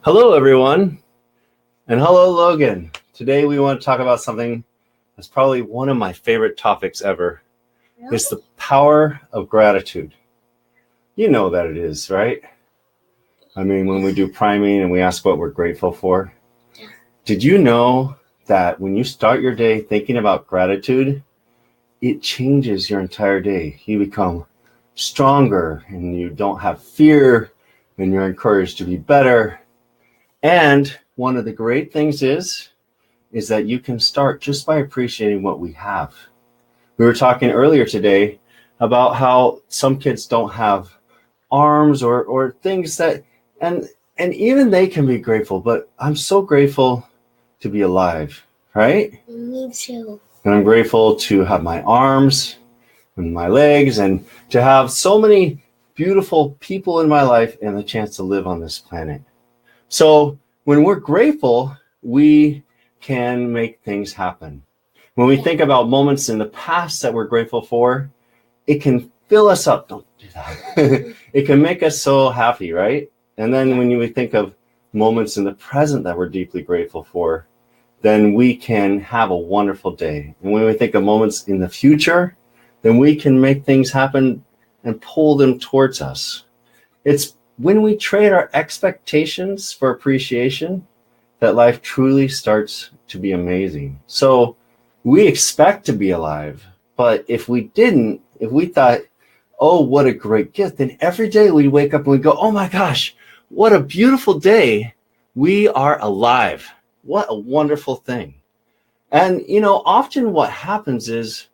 Hello, everyone, and hello, Logan. Today we want to talk about something that's probably one of my favorite topics ever. Really? It's the power of gratitude. You know that it is, right? I mean, when we do priming and we ask what we're grateful for, did you know that when you start your day thinking about gratitude, it changes your entire day? You become stronger and you don't have fear and you're encouraged to be better. And one of the great things is that you can start just by appreciating what we have. We were talking earlier today about how some kids don't have arms or things that, and even they can be grateful, but I'm so grateful to be alive, right? Me too. And I'm grateful to have my arms and my legs and to have so many beautiful people in my life and the chance to live on this planet. So when we're grateful, we can make things happen. When we think about moments in the past that we're grateful for, it can fill us up. Don't do that. It can make us so happy, right? And then when we think of moments in the present that we're deeply grateful for, then we can have a wonderful day. And when we think of moments in the future, then we can make things happen and pull them towards us. It's when we trade our expectations for appreciation that life truly starts to be amazing. So we expect to be alive, but if we didn't, if we thought, oh, what a great gift, then every day we wake up and we go, oh my gosh, what a beautiful day. We are alive. What a wonderful thing. And, often what happens is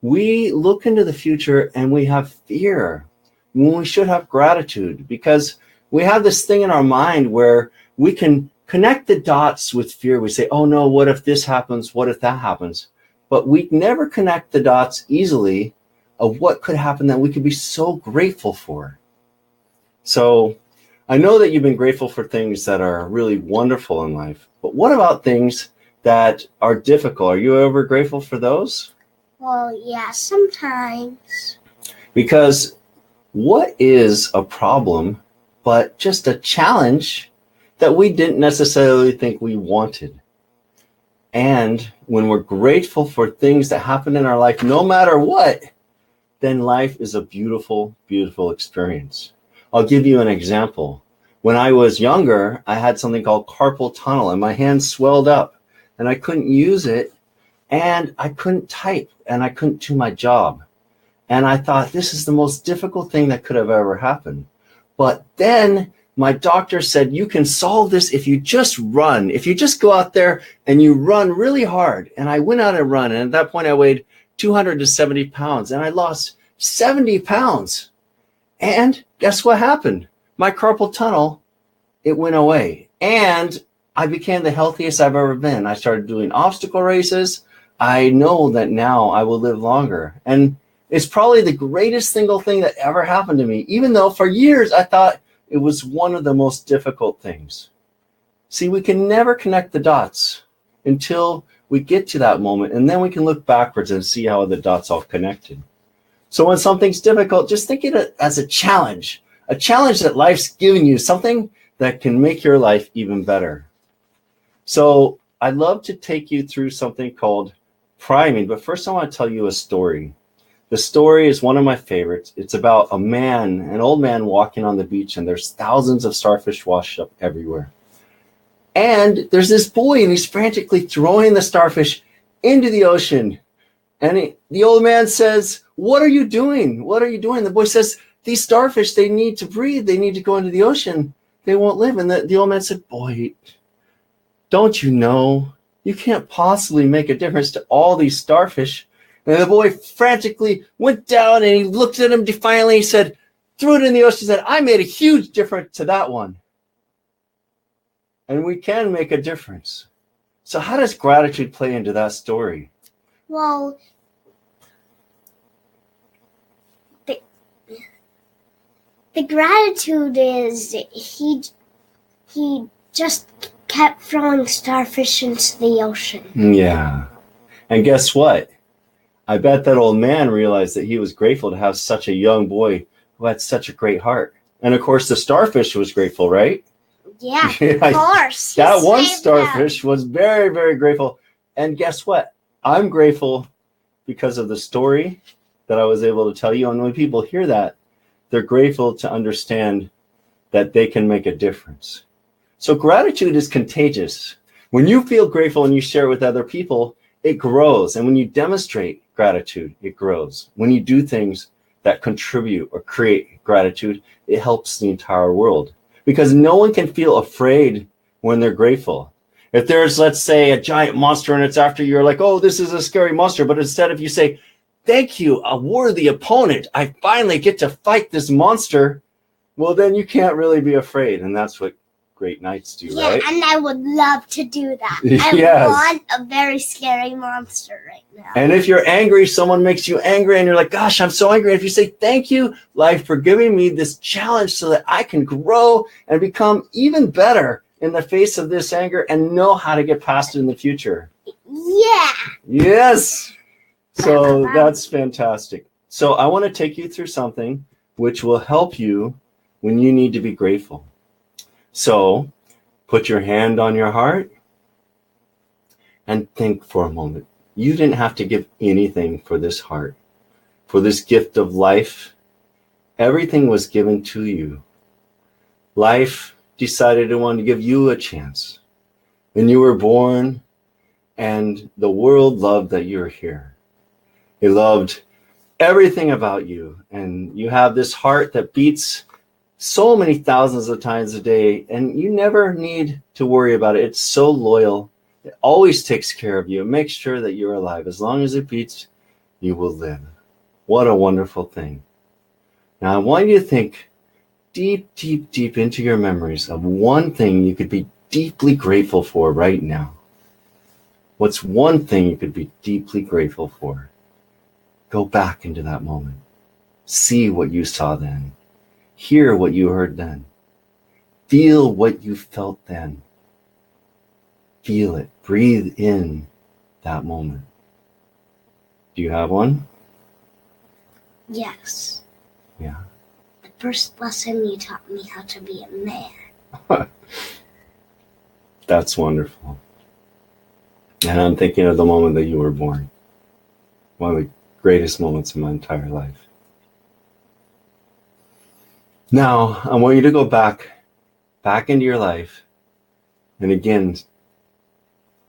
we look into the future and we have fear when we should have gratitude, because we have this thing in our mind where we can connect the dots with fear. We say, oh no, what if this happens? What if that happens? But we never connect the dots easily of what could happen that we could be so grateful for. So I know that you've been grateful for things that are really wonderful in life, but what about things that are difficult? Are you ever grateful for those? Well, yeah, sometimes. Because what is a problem but just a challenge that we didn't necessarily think we wanted? And when we're grateful for things that happen in our life, no matter what, then life is a beautiful, beautiful experience. I'll give you an example. When I was younger, I had something called carpal tunnel and my hands swelled up and I couldn't use it and I couldn't type and I couldn't do my job. And I thought, this is the most difficult thing that could have ever happened. But then my doctor said, you can solve this if you just run. If you just go out there and you run really hard. And I went out and run. And at that point, I weighed 270 pounds. And I lost 70 pounds. And guess what happened? My carpal tunnel, it went away. And I became the healthiest I've ever been. I started doing obstacle races. I know that now I will live longer. And it's probably the greatest single thing that ever happened to me, even though for years I thought it was one of the most difficult things. See, we can never connect the dots until we get to that moment, and then we can look backwards and see how the dots all connected. So when something's difficult, just think of it as a challenge that life's giving you, something that can make your life even better. So I'd love to take you through something called priming, but first I want to tell you a story. The story is one of my favorites. It's about an old man walking on the beach, and there's thousands of starfish washed up everywhere. And there's this boy, and he's frantically throwing the starfish into the ocean. And the old man says, what are you doing? What are you doing? The boy says, these starfish, they need to breathe. They need to go into the ocean. They won't live. And the old man said, boy, don't you know? You can't possibly make a difference to all these starfish. And the boy frantically went down and he looked at him defiantly. He said, threw it in the ocean. He said, I made a huge difference to that one. And we can make a difference. So how does gratitude play into that story? Well, the gratitude is he just kept throwing starfish into the ocean. Yeah. And guess what? I bet that old man realized that he was grateful to have such a young boy who had such a great heart. And of course, the starfish was grateful, right? Yeah, Yeah, of course. that He one saved them. starfish was very, very grateful. And guess what? I'm grateful because of the story that I was able to tell you. And when people hear that, they're grateful to understand that they can make a difference. So gratitude is contagious. When you feel grateful and you share it with other people, it grows. And when you demonstrate gratitude, it grows. When you do things that contribute or create gratitude, it helps the entire world. Because no one can feel afraid when they're grateful. If there's, let's say, a giant monster and it's after you, you're like, oh, this is a scary monster. But instead, if you say, thank you, a worthy opponent, I finally get to fight this monster, well, then you can't really be afraid. And that's what great knights do, Yeah, right? and I would love to do that. Yes. I want a very scary monster right now. And if you're angry, someone makes you angry and you're like, gosh, I'm so angry. If you say, thank you, life, for giving me this challenge so that I can grow and become even better in the face of this anger and know how to get past it in the future. Yeah. Yes. So that's fantastic. So I want to take you through something which will help you when you need to be grateful. So put your hand on your heart and think for a moment. You didn't have to give anything for this heart, for this gift of life. Everything was given to you. Life decided it wanted to give you a chance. When you were born, and the world loved that you're here. It loved everything about you. And you have this heart that beats so many thousands of times a day, and you never need to worry about it. It's so loyal. It always takes care of you. It makes sure that you're alive. As long as it beats, you will live. What a wonderful thing. Now, I want you to think deep, deep, deep into your memories of one thing you could be deeply grateful for right now. What's one thing you could be deeply grateful for? Go back into that moment. See what you saw then. Hear what you heard then. Feel what you felt then. Feel it. Breathe in that moment. Do you have one? Yes. Yeah. The first lesson you taught me how to be a man. That's wonderful. And I'm thinking of the moment that you were born. One of the greatest moments in my entire life. Now, I want you to go back into your life, and again,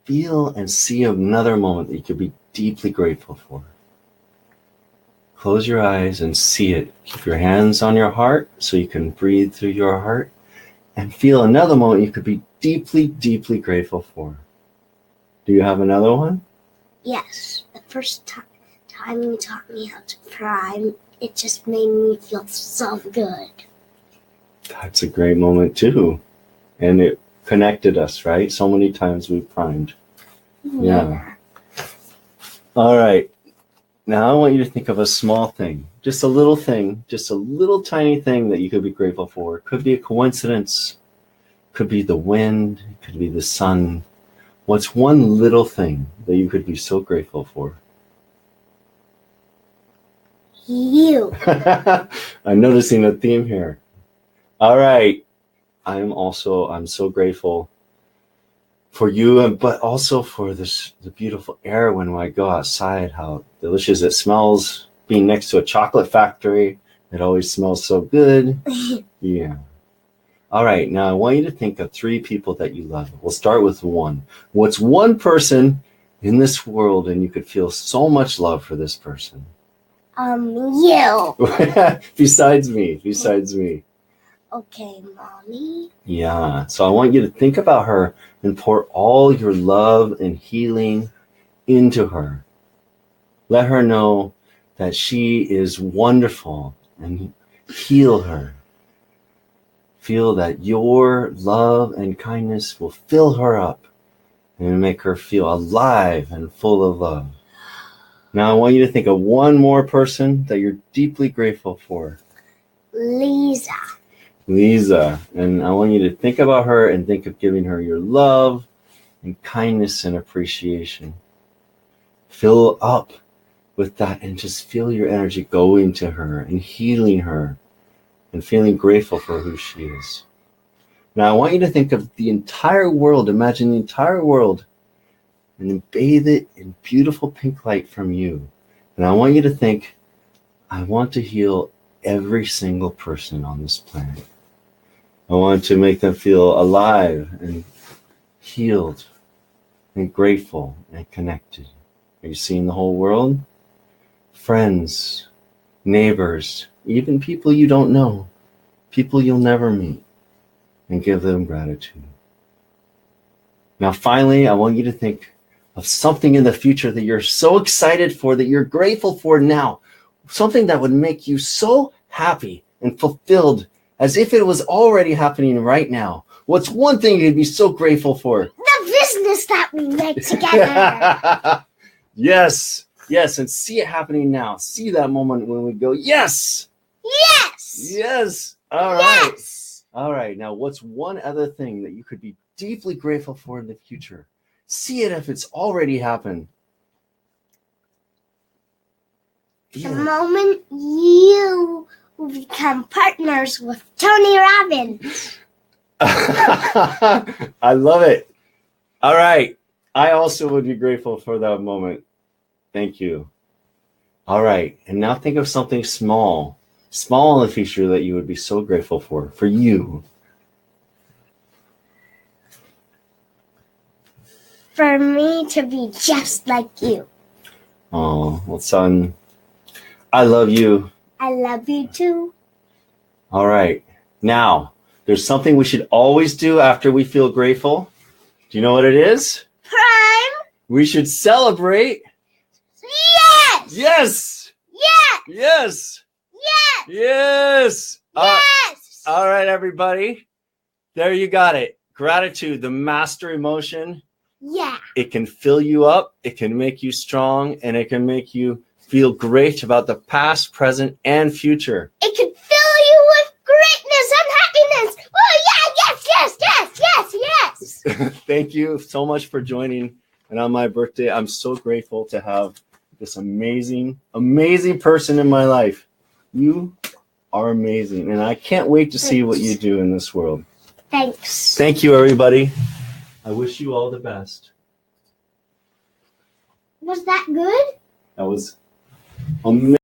feel and see another moment that you could be deeply grateful for. Close your eyes and see it. Keep your hands on your heart so you can breathe through your heart, and feel another moment you could be deeply, deeply grateful for. Do you have another one? Yes. The first time you taught me how to cry, it just made me feel so good. That's a great moment too. And it connected us, right? So many times we primed. Yeah. All right. Now I want you to think of a small thing, just a little thing, just a little tiny thing that you could be grateful for. It could be a coincidence, could be the wind, it could be the sun. What's one little thing that you could be so grateful for? You. I'm noticing a theme here. All right. I'm so grateful for you, but also for the beautiful air when I go outside, how delicious it smells. Being next to a chocolate factory, it always smells so good. Yeah. All right, now I want you to think of 3 people that you love. We'll start with one. What's one person in this world and you could feel so much love for this person? You. Besides me. Okay, Mommy. Yeah, so I want you to think about her and pour all your love and healing into her. Let her know that she is wonderful and heal her. Feel that your love and kindness will fill her up and make her feel alive and full of love. Now I want you to think of one more person that you're deeply grateful for. Lisa. And I want you to think about her and think of giving her your love and kindness and appreciation. Fill up with that and just feel your energy going to her and healing her and feeling grateful for who she is. Now I want you to think of the entire world. Imagine the entire world and then bathe it in beautiful pink light from you. And I want you to think, I want to heal every single person on this planet. I want to make them feel alive and healed and grateful and connected. Are you seeing the whole world? Friends, neighbors, even people you don't know, people you'll never meet, and give them gratitude. Now, finally, I want you to think of something in the future that you're so excited for, that you're grateful for now, something that would make you so happy and fulfilled as if it was already happening right now. What's one thing you'd be so grateful for? The business that we make together. Yes, yes, and see it happening now. See that moment when we go, yes, Yes. yes. All right. Yes. All right. Now, what's one other thing that you could be deeply grateful for in the future? See it if it's already happened. The moment you become partners with Tony Robbins. I love it. All right. I also would be grateful for that moment. Thank you. All right. And now think of something small in the future that you would be so grateful for you. For me to be just like you. Oh, well, son, I love you. I love you too. All right. Now, there's something we should always do after we feel grateful. Do you know what it is? Prime. We should celebrate. Yes. Yes. Yes. Yes. Yes. Yes. Yes. All right, everybody. There you got it. Gratitude, the master emotion. Yeah. It can fill you up. It can make you strong, and it can make you feel great about the past, present, and future. It can fill you with greatness and happiness. Oh, yeah, yes, yes, yes, yes, yes. Thank you so much for joining. And on my birthday, I'm so grateful to have this amazing, amazing person in my life. You are amazing. And I can't wait to see what you do in this world. Thanks. Thank you, everybody. I wish you all the best. Was that good? That was amazing.